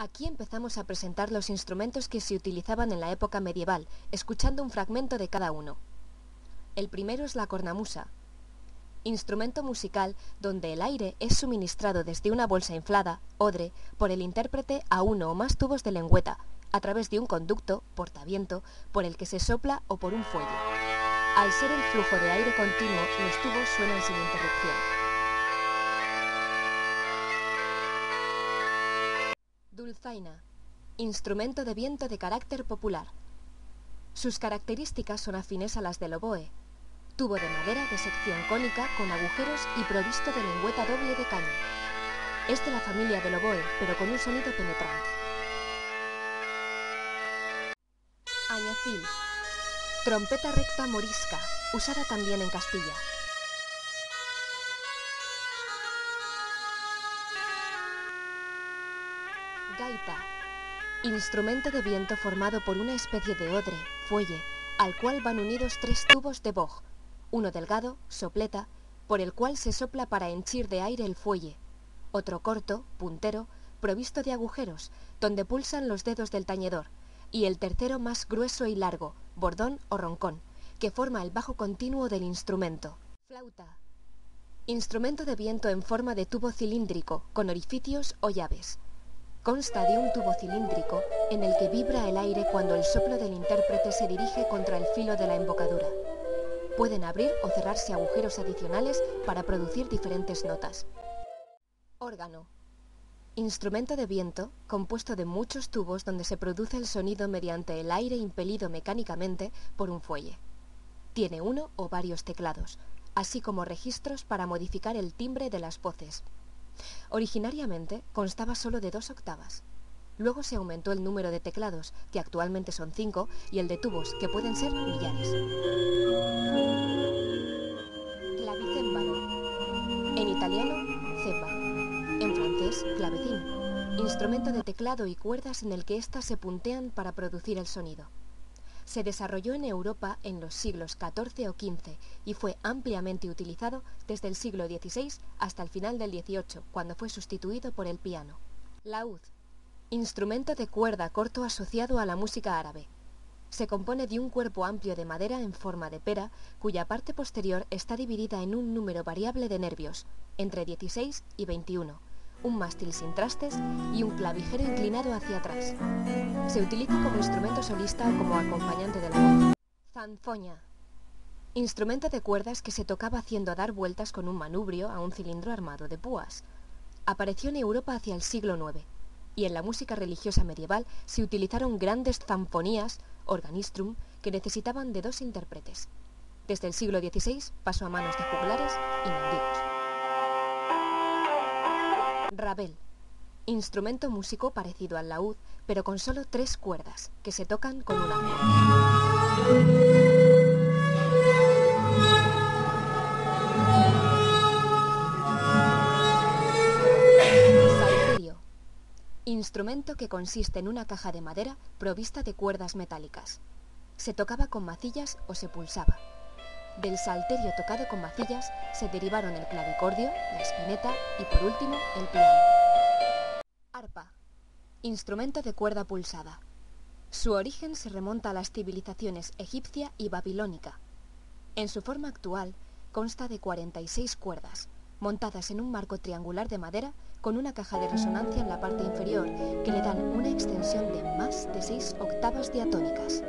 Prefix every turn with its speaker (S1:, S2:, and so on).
S1: Aquí empezamos a presentar los instrumentos que se utilizaban en la época medieval, escuchando un fragmento de cada uno. El primero es la cornamusa, instrumento musical donde el aire es suministrado desde una bolsa inflada, odre, por el intérprete a uno o más tubos de lengüeta, a través de un conducto, portaviento, por el que se sopla o por un fuelle. Al ser el flujo de aire continuo, los tubos suenan sin interrupción. Dulzaina, instrumento de viento de carácter popular. Sus características son afines a las del oboe. Tubo de madera de sección cónica con agujeros y provisto de lengüeta doble de caña. Es de la familia del oboe, pero con un sonido penetrante. Añafil, trompeta recta morisca, usada también en Castilla. Gaita, instrumento de viento formado por una especie de odre, fuelle, al cual van unidos tres tubos de boj, uno delgado, sopleta, por el cual se sopla para henchir de aire el fuelle, otro corto, puntero, provisto de agujeros, donde pulsan los dedos del tañedor, y el tercero más grueso y largo, bordón o roncón, que forma el bajo continuo del instrumento. Flauta, instrumento de viento en forma de tubo cilíndrico, con orificios o llaves. Consta de un tubo cilíndrico en el que vibra el aire cuando el soplo del intérprete se dirige contra el filo de la embocadura. Pueden abrir o cerrarse agujeros adicionales para producir diferentes notas. Órgano, instrumento de viento compuesto de muchos tubos donde se produce el sonido mediante el aire impelido mecánicamente por un fuelle. Tiene uno o varios teclados, así como registros para modificar el timbre de las voces. Originariamente constaba solo de 2 octavas. Luego se aumentó el número de teclados, que actualmente son 5, y el de tubos, que pueden ser millares. Clavicémbalo. En italiano, cémbalo. En francés, clavecín. Instrumento de teclado y cuerdas en el que éstas se puntean para producir el sonido. Se desarrolló en Europa en los siglos XIV o XV y fue ampliamente utilizado desde el siglo XVI hasta el final del XVIII, cuando fue sustituido por el piano. Laúd, instrumento de cuerda corto asociado a la música árabe. Se compone de un cuerpo amplio de madera en forma de pera, cuya parte posterior está dividida en un número variable de nervios, entre 16 y 21. Un mástil sin trastes y un clavijero inclinado hacia atrás. Se utiliza como instrumento solista o como acompañante de la voz. Zanfoña, instrumento de cuerdas que se tocaba haciendo dar vueltas con un manubrio a un cilindro armado de púas. Apareció en Europa hacia el siglo IX, y en la música religiosa medieval se utilizaron grandes zanfonías, organistrum, que necesitaban de 2 intérpretes. Desde el siglo XVI pasó a manos de juglares y mendigos. Rabel, instrumento músico parecido al laúd, pero con solo 3 cuerdas, que se tocan con un arco. Salterio, instrumento que consiste en una caja de madera provista de cuerdas metálicas. Se tocaba con macillas o se pulsaba. Del salterio tocado con macillas se derivaron el clavicordio, la espineta y por último el piano. Arpa, instrumento de cuerda pulsada. Su origen se remonta a las civilizaciones egipcia y babilónica. En su forma actual consta de 46 cuerdas, montadas en un marco triangular de madera con una caja de resonancia en la parte inferior que le dan una extensión de más de 6 octavas diatónicas.